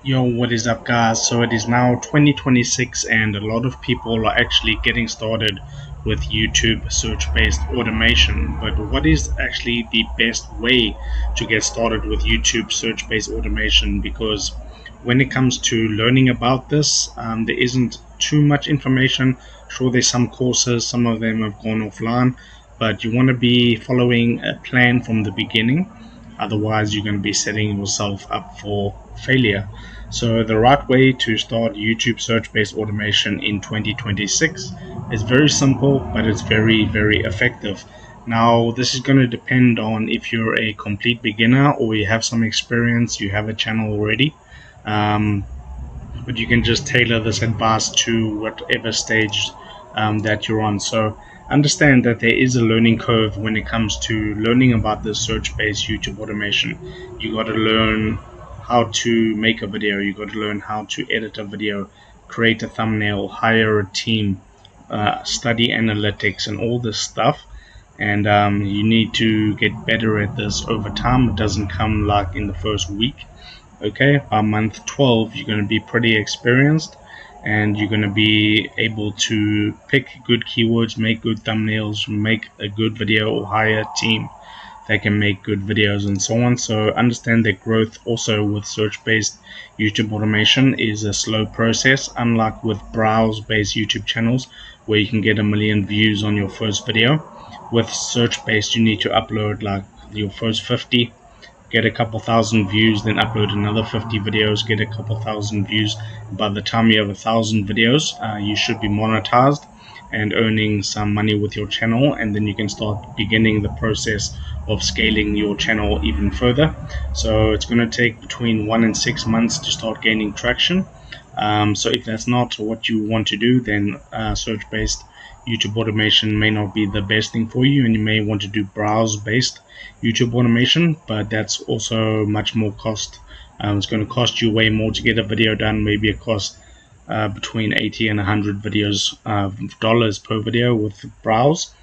Yo, what is up, guys? So it is now 2026, and a lot of people are actually getting started with YouTube search based automation. But what is actually the best way to get started with YouTube search based automation? Because when it comes to learning about this, there isn't too much information. Sure, there's some courses, some of them have gone offline, but you want to be following a plan from the beginning. Otherwise, you're going to be setting yourself up for failure. So the right way to start YouTube search-based automation in 2026 is very simple, but it's very, very effective. Now, this is going to depend on if you're a complete beginner or you have some experience, you have a channel already. Um, but you can just tailor this advice to whatever stage that you're on. So understand that there is a learning curve when it comes to learning about the search-based YouTube automation. You got to learn how to make a video. You got to learn how to edit a video, create a thumbnail, hire a team, study analytics, and all this stuff. And you need to get better at this over time. It doesn't come like in the first week. Okay, by month 12 you're going to be pretty experienced, and you're going to be able to pick good keywords, make good thumbnails, make a good video, or hire a team that can make good videos and so on. So understand that growth also with search based YouTube automation is a slow process, unlike with browse based YouTube channels where you can get 1 million views on your first video. With search based, you need to upload like your first 50, get a couple thousand views, then upload another 50 videos, get a couple thousand views. By the time you have 1,000 videos, you should be monetized and earning some money with your channel, and then you can start beginning the process of scaling your channel even further. So it's going to take between 1 and 6 months to start gaining traction. So if that's not what you want to do, then search-based YouTube automation may not be the best thing for you, and you may want to do browse-based YouTube automation, but that's also much more cost. It's going to cost you way more to get a video done. Maybe it costs between 80 and 100 dollars per video with browse.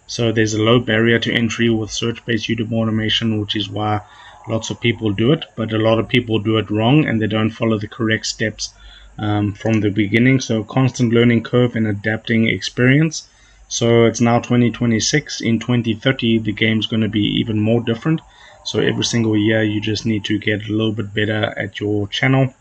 So there's a low barrier to entry with search-based YouTube automation, which is why lots of people do it, but a lot of people do it wrong and they don't follow the correct steps from the beginning. So constant learning curve and adapting experience. So it's now 2026. In 2030 the game's going to be even more different. So every single year you just need to get a little bit better at your channel,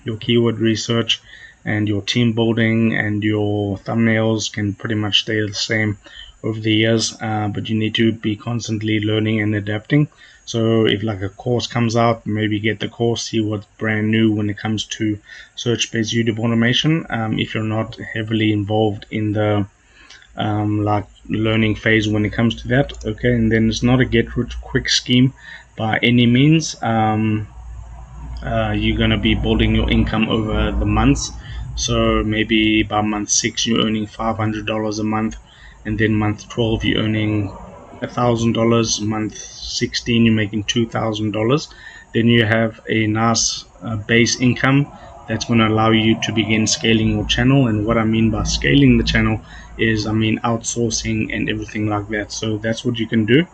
your keyword research, and your team building, and your thumbnails can pretty much stay the same over the years, but you need to be constantly learning and adapting. So if like a course comes out, maybe get the course, see what's brand new when it comes to search-based YouTube automation. If you're not heavily involved in the like learning phase when it comes to that, okay, and then it's not a get rich quick scheme by any means. You're going to be building your income over the months. So maybe by month 6 you're earning $500 a month, and then month 12 you're earning $1,000, month 16 you're making $2,000. Then you have a nice base income that's going to allow you to begin scaling your channel. And what I mean by scaling the channel is, I mean outsourcing and everything like that. So that's what you can do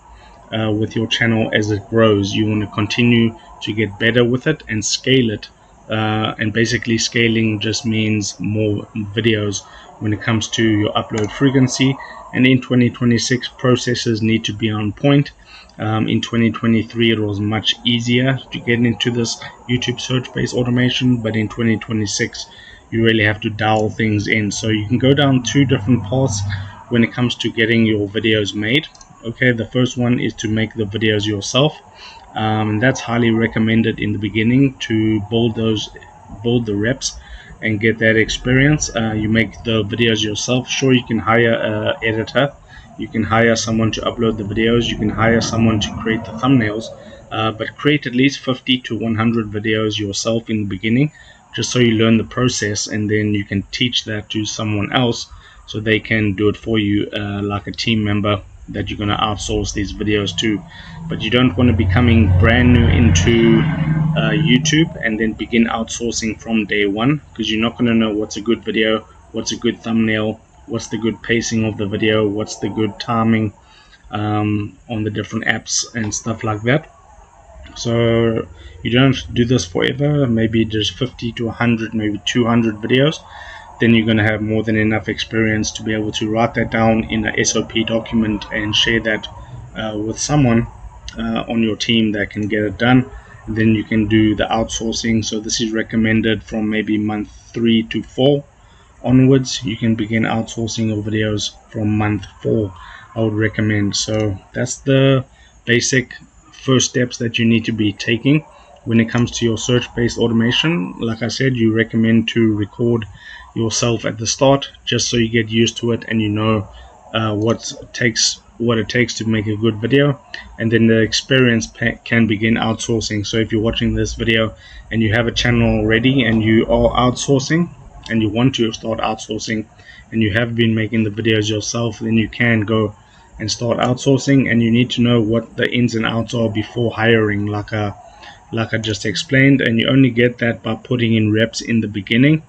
with your channel as it grows. You want to continue to get better with it and scale it. And basically scaling just means more videos when it comes to your upload frequency. And in 2026 processes need to be on point. In 2023 it was much easier to get into this YouTube search-based automation, but in 2026 you really have to dial things in. So you can go down 2 different paths when it comes to getting your videos made. Okay, the first one is to make the videos yourself. That's highly recommended in the beginning to build the reps and get that experience. You make the videos yourself. Sure, you can hire an editor, you can hire someone to upload the videos, you can hire someone to create the thumbnails, but create at least 50 to 100 videos yourself in the beginning, just so you learn the process, and then you can teach that to someone else so they can do it for you, like a team member that you're going to outsource these videos to. But you don't want to be coming brand new into YouTube and then begin outsourcing from day one, because you're not going to know what's a good video, what's a good thumbnail, what's the good pacing of the video, what's the good timing on the different apps and stuff like that. So you don't have to do this forever. Maybe there's 50 to 100, maybe 200 videos. Then you're going to have more than enough experience to be able to write that down in a SOP document and share that with someone on your team that can get it done. And then you can do the outsourcing. So this is recommended from maybe month 3 to 4 onwards. You can begin outsourcing your videos from month 4, I would recommend. So that's the basic first steps that you need to be taking when it comes to your search-based automation. Like I said, you recommend to record yourself at the start, just so you get used to it and you know what it takes to make a good video, and then the experience can begin outsourcing. So if you're watching this video and you have a channel already and you are outsourcing and you want to start outsourcing and you have been making the videos yourself, then you can go and start outsourcing, and you need to know what the ins and outs are before hiring, like I just explained, and you only get that by putting in reps in the beginning.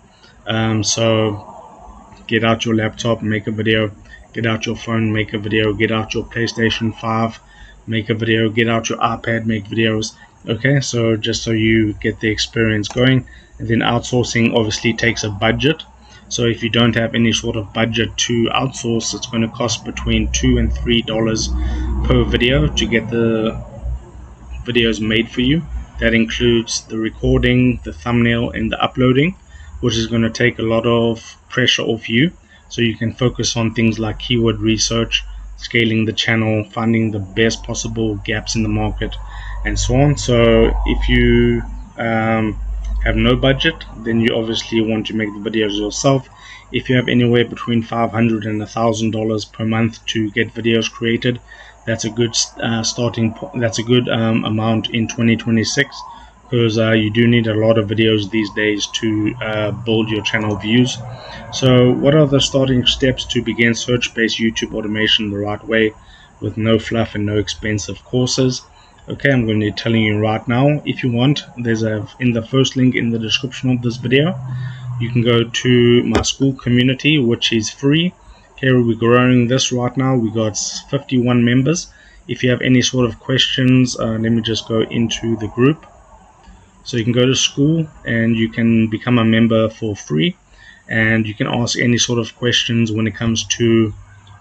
So get out your laptop, make a video, get out your phone, make a video, get out your PlayStation 5, make a video, get out your iPad, make videos. Okay, so just so you get the experience going. And then outsourcing obviously takes a budget. So if you don't have any sort of budget to outsource, it's going to cost between $2 and $3 per video to get the videos made for you. That includes the recording, the thumbnail, and the uploading, which is going to take a lot of pressure off you, so you can focus on things like keyword research, scaling the channel, finding the best possible gaps in the market, and so on. So if you have no budget, then you obviously want to make the videos yourself. If you have anywhere between $500 and $1,000 per month to get videos created, that's a good starting point. That's a good amount in 2026, because you do need a lot of videos these days to build your channel views. So what are the starting steps to begin search-based YouTube automation the right way, with no fluff and no expensive courses? Okay, I'm going to be telling you right now. If you want, there's in the first link in the description of this video, you can go to my school community, which is free. Okay, we're growing this right now. We got 51 members. If you have any sort of questions, let me just go into the group. So you can go to school and you can become a member for free, and you can ask any sort of questions when it comes to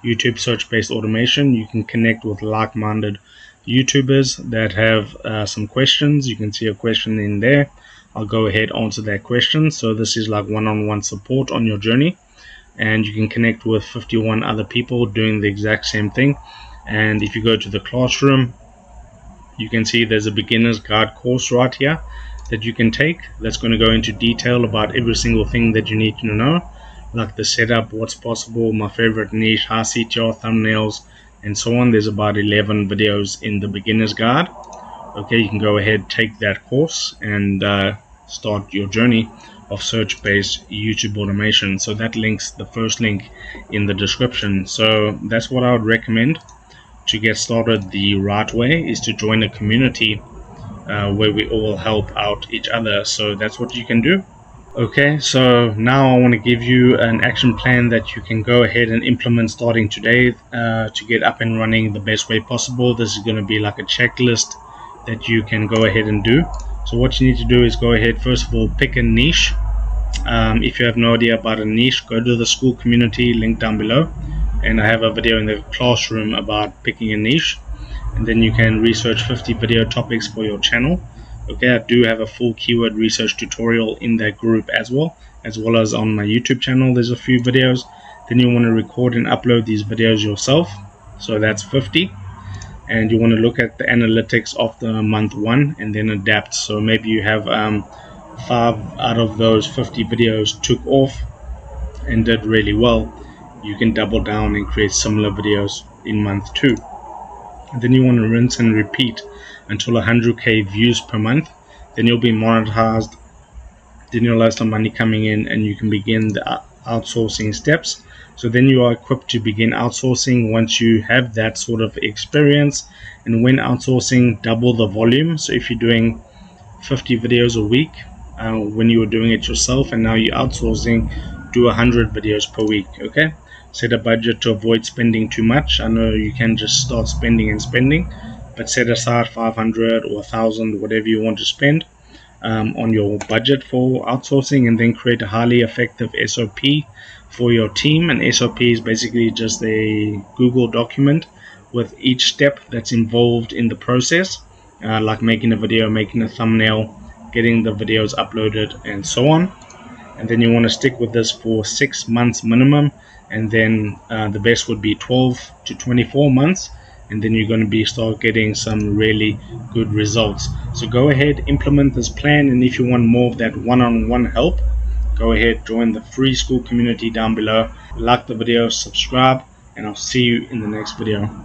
YouTube search-based automation. You can connect with like-minded YouTubers that have some questions. You can see a question in there. I'll go ahead answer that question. So this is like one-on-one support on your journey, and you can connect with 51 other people doing the exact same thing. And if you go to the classroom, you can see there's a beginner's guide course right here that you can take, that's going to go into detail about every single thing that you need to know, like the setup, what's possible, my favorite niche, high CTR, thumbnails, and so on. There's about 11 videos in the beginner's guide. Okay, you can go ahead, take that course, and start your journey of search-based YouTube automation. So that links, the first link in the description. So that's what I would recommend to get started the right way, is to join a community where we all help out each other. So that's what you can do. Okay, so now I want to give you an action plan that you can go ahead and implement starting today to get up and running the best way possible. This is going to be like a checklist that you can go ahead and do. So what you need to do is go ahead, first of all, pick a niche. If you have no idea about a niche, go to the school community, link down below, and I have a video in the classroom about picking a niche, and then you can research 50 video topics for your channel. Okay, I do have a full keyword research tutorial in that group as well as on my YouTube channel. There's a few videos. Then you want to record and upload these videos yourself, so that's 50. And you want to look at the analytics of the month 1 and then adapt. So maybe you have 5 out of those 50 videos took off and did really well. You can double down and create similar videos in month 2. And then you want to rinse and repeat until 100k views per month. Then you'll be monetized. Then you'll have some money coming in, and you can begin the outsourcing steps. So then you are equipped to begin outsourcing once you have that sort of experience. And when outsourcing, double the volume. So if you're doing 50 videos a week when you were doing it yourself, and now you're outsourcing, do 100 videos per week. Okay, set a budget to avoid spending too much. I know you can just start spending and spending, but set aside 500 or 1,000, whatever you want to spend on your budget for outsourcing, and then create a highly effective SOP for your team. An SOP is basically just a Google document with each step that's involved in the process, like making a video, making a thumbnail, getting the videos uploaded, and so on. And then you want to stick with this for 6 months minimum, and then the best would be 12 to 24 months, and then you're going to start getting some really good results. So go ahead, implement this plan, and if you want more of that one-on-one help, go ahead, join the free school community down below. Like the video, subscribe, and I'll see you in the next video.